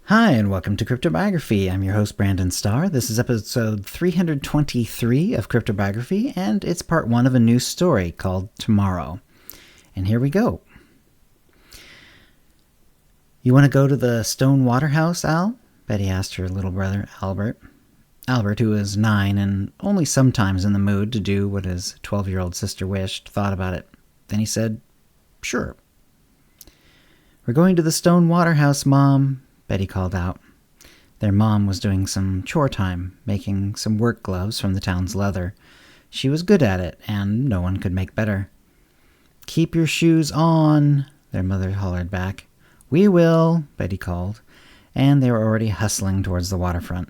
Hi, and welcome to CryptoBiography. I'm your host, Brandon Starr. This is episode 323 of CryptoBiography, and it's part one of a new story called Tomorrow. And here we go. You want to go to the stone waterhouse, Al? Betty asked her little brother, Albert. Albert, who was 9 and only sometimes in the mood to do what his 12-year-old sister wished, thought about it. Then he said, "Sure." "We're going to the stone waterhouse, Mom," Betty called out. Their mom was doing some chore time, making some work gloves from the town's leather. She was good at it, and no one could make better. "Keep your shoes on," their mother hollered back. "We will," Betty called, and they were already hustling towards the waterfront.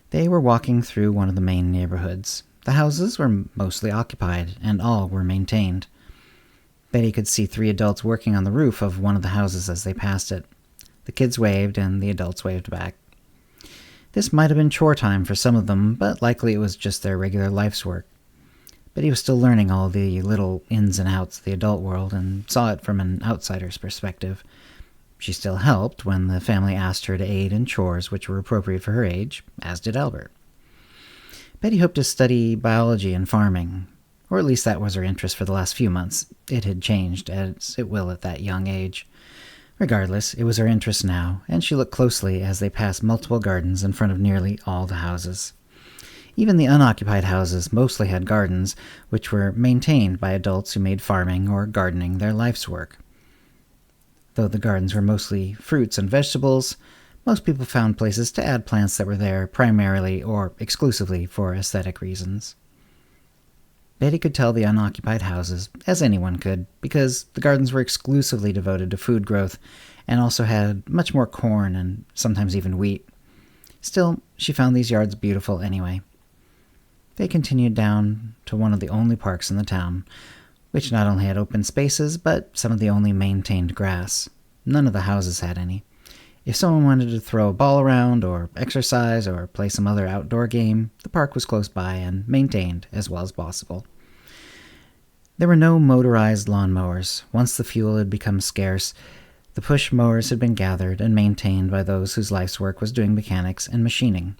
They were walking through one of the main neighborhoods. The houses were mostly occupied, and all were maintained. Betty could see 3 adults working on the roof of one of the houses as they passed it. The kids waved, and the adults waved back. This might have been chore time for some of them, but likely it was just their regular life's work. Betty was still learning all the little ins and outs of the adult world and saw it from an outsider's perspective. She still helped when the family asked her to aid in chores which were appropriate for her age, as did Albert. Betty hoped to study biology and farming, or at least that was her interest for the last few months. It had changed, as it will at that young age. Regardless, it was her interest now, and she looked closely as they passed multiple gardens in front of nearly all the houses. Even the unoccupied houses mostly had gardens, which were maintained by adults who made farming or gardening their life's work. Though the gardens were mostly fruits and vegetables, most people found places to add plants that were there primarily or exclusively for aesthetic reasons. Betty could tell the unoccupied houses, as anyone could, because the gardens were exclusively devoted to food growth and also had much more corn and sometimes even wheat. Still, she found these yards beautiful anyway. They continued down to one of the only parks in the town, which not only had open spaces, but some of the only maintained grass. None of the houses had any. If someone wanted to throw a ball around, or exercise, or play some other outdoor game, the park was close by and maintained as well as possible. There were no motorized lawnmowers. Once the fuel had become scarce, the push mowers had been gathered and maintained by those whose life's work was doing mechanics and machining.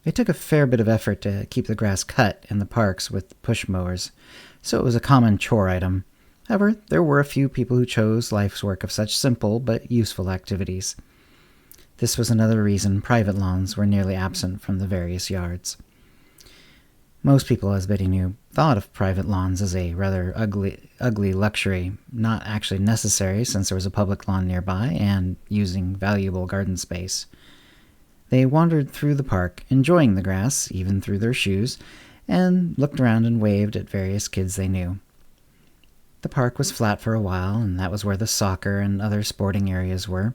It took a fair bit of effort to keep the grass cut in the parks with push mowers, so it was a common chore item. However, there were a few people who chose life's work of such simple but useful activities. This was another reason private lawns were nearly absent from the various yards. Most people, as Betty knew, thought of private lawns as a rather ugly luxury, not actually necessary since there was a public lawn nearby and using valuable garden space. They wandered through the park, enjoying the grass, even through their shoes, and looked around and waved at various kids they knew. The park was flat for a while, and that was where the soccer and other sporting areas were.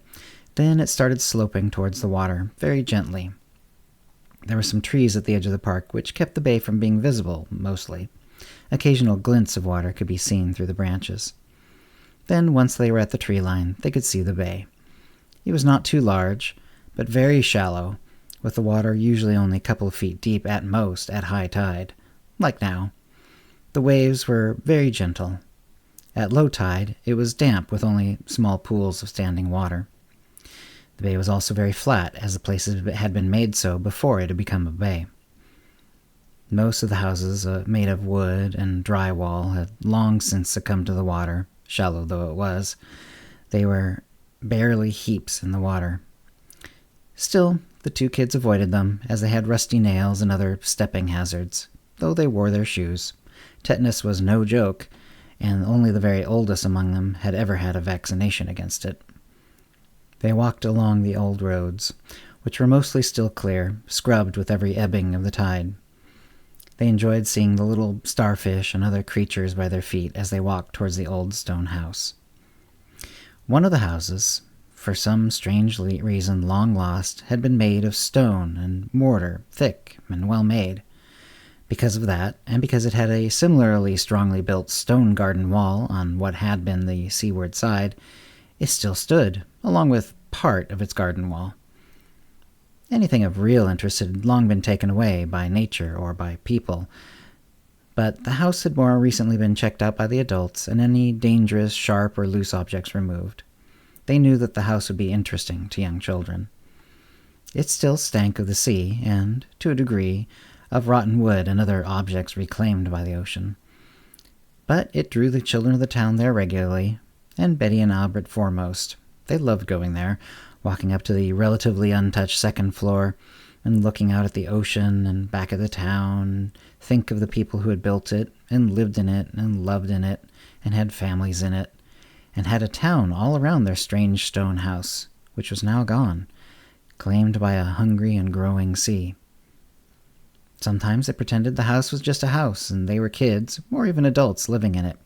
Then it started sloping towards the water, very gently. There were some trees at the edge of the park, which kept the bay from being visible, mostly. Occasional glints of water could be seen through the branches. Then, once they were at the tree line, they could see the bay. It was not too large, but very shallow, with the water usually only a couple of feet deep at most at high tide, like now. The waves were very gentle. At low tide, it was damp with only small pools of standing water. The bay was also very flat, as the places had been made so before it had become a bay. Most of the houses, made of wood and drywall, had long since succumbed to the water, shallow though it was. They were barely heaps in the water. Still, the 2 kids avoided them, as they had rusty nails and other stepping hazards, though they wore their shoes. Tetanus was no joke, and only the very oldest among them had ever had a vaccination against it. They walked along the old roads, which were mostly still clear, scrubbed with every ebbing of the tide. They enjoyed seeing the little starfish and other creatures by their feet as they walked towards the old stone house. One of the houses, for some strange reason long lost, had been made of stone and mortar, thick and well made. Because of that, and because it had a similarly strongly built stone garden wall on what had been the seaward side, it still stood, along with part of its garden wall. Anything of real interest had long been taken away by nature or by people, but the house had more recently been checked out by the adults and any dangerous, sharp, or loose objects removed. they knew that the house would be interesting to young children. It still stank of the sea and, to a degree, of rotten wood and other objects reclaimed by the ocean. But it drew the children of the town there regularly, and Betty and Albert foremost. They loved going there, walking up to the relatively untouched second floor and looking out at the ocean and back at the town, think of the people who had built it and lived in it and loved in it and had families in it, and had a town all around their strange stone house, which was now gone, claimed by a hungry and growing sea. Sometimes they pretended the house was just a house and they were kids, or even adults, living in it.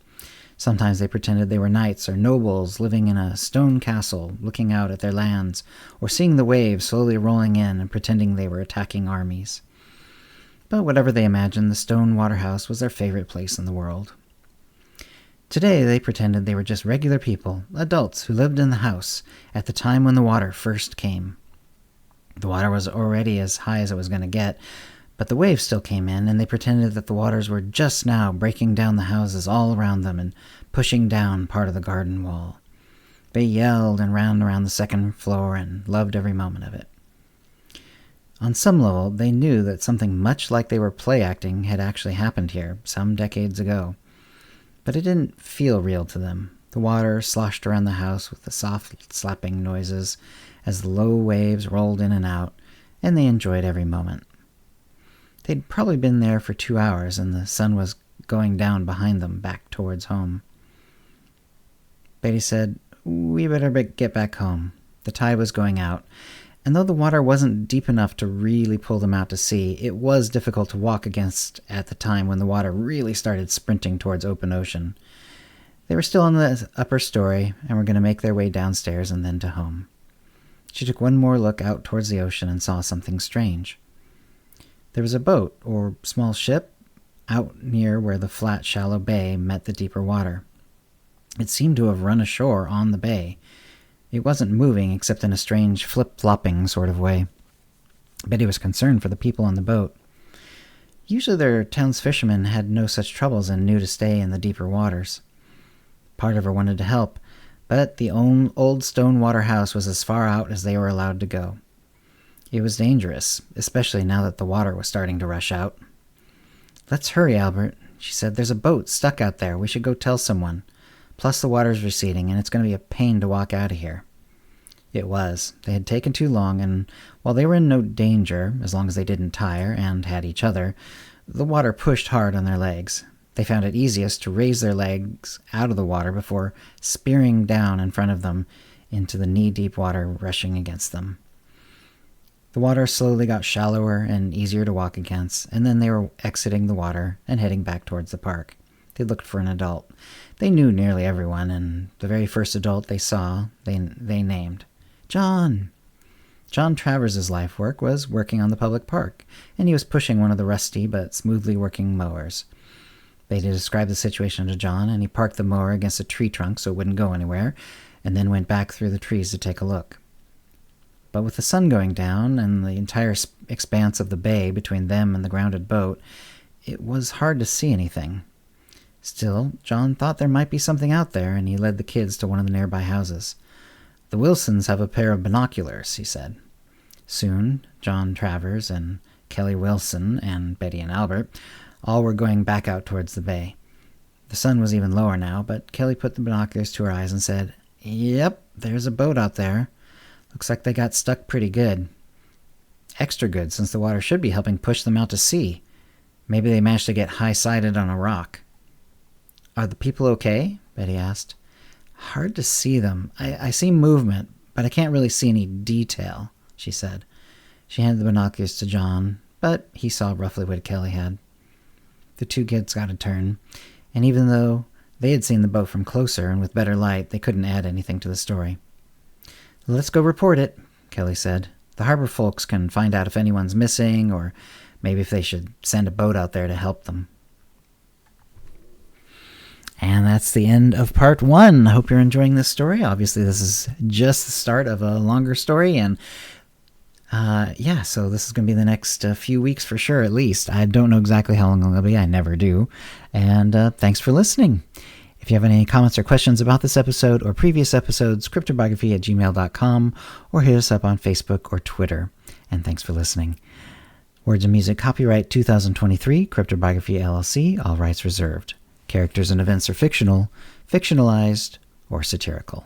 Sometimes they pretended they were knights or nobles living in a stone castle, looking out at their lands, or seeing the waves slowly rolling in and pretending they were attacking armies. But whatever they imagined, the stone waterhouse was their favorite place in the world. Today they pretended they were just regular people, adults who lived in the house at the time when the water first came. The water was already as high as it was going to get, but the waves still came in, and they pretended that the waters were just now breaking down the houses all around them and pushing down part of the garden wall. They yelled and ran around the second floor and loved every moment of it. On some level, they knew that something much like they were play acting had actually happened here some decades ago. But it didn't feel real to them. The water sloshed around the house with the soft slapping noises as the low waves rolled in and out, and they enjoyed every moment. They'd probably been there for 2 hours, and the sun was going down behind them, back towards home. Betty said, "We better get back home." The tide was going out, and though the water wasn't deep enough to really pull them out to sea, it was difficult to walk against at the time when the water really started sprinting towards open ocean. They were still in the upper story, and were going to make their way downstairs and then to home. She took one more look out towards the ocean and saw something strange. There was a boat, or small ship, out near where the flat, shallow bay met the deeper water. It seemed to have run ashore on the bay. It wasn't moving except in a strange flip-flopping sort of way. Betty was concerned for the people on the boat. Usually their town's fishermen had no such troubles and knew to stay in the deeper waters. Part of her wanted to help, but the old stone water house was as far out as they were allowed to go. It was dangerous, especially now that the water was starting to rush out. "Let's hurry, Albert," she said. "There's a boat stuck out there. We should go tell someone. Plus the water's receding, and it's going to be a pain to walk out of here." It was. They had taken too long, and while they were in no danger, as long as they didn't tire and had each other, the water pushed hard on their legs. They found it easiest to raise their legs out of the water before spearing down in front of them into the knee-deep water rushing against them. The water slowly got shallower and easier to walk against, and then they were exiting the water and heading back towards the park. They looked for an adult. They knew nearly everyone, and the very first adult they saw, they named. John. John Travers' life work was working on the public park, and he was pushing one of the rusty but smoothly working mowers. They described the situation to John, and he parked the mower against a tree trunk so it wouldn't go anywhere, and then went back through the trees to take a look. But with the sun going down and the entire expanse of the bay between them and the grounded boat, it was hard to see anything. Still, John thought there might be something out there, and he led the kids to one of the nearby houses. "The Wilsons have a pair of binoculars," he said. Soon, John Travers and Kelly Wilson and Betty and Albert all were going back out towards the bay. The sun was even lower now, but Kelly put the binoculars to her eyes and said, "Yep, there's a boat out there. Looks like they got stuck pretty good. Extra good, since the water should be helping push them out to sea. Maybe they managed to get high-sided on a rock." "Are the people okay?" Betty asked. "Hard to see them. I see movement, but I can't really see any detail," she said. She handed the binoculars to John, but he saw roughly what Kelly had. The two kids got a turn, and even though they had seen the boat from closer and with better light, they couldn't add anything to the story. "Let's go report it," Kelly said. "The harbor folks can find out if anyone's missing, or maybe if they should send a boat out there to help them." And that's the end of part 1. I hope you're enjoying this story. Obviously, this is just the start of a longer story, and so this is going to be the next few weeks for sure, at least. I don't know exactly how long it'll be. I never do. And thanks for listening. If If you have any comments or questions about this episode or previous episodes, cryptobiography@gmail.com, or hit us up on Facebook or Twitter. And thanks for listening. Words and music copyright 2023, CryptoBiography LLC, all rights reserved. Characters and events are fictional, fictionalized, or satirical.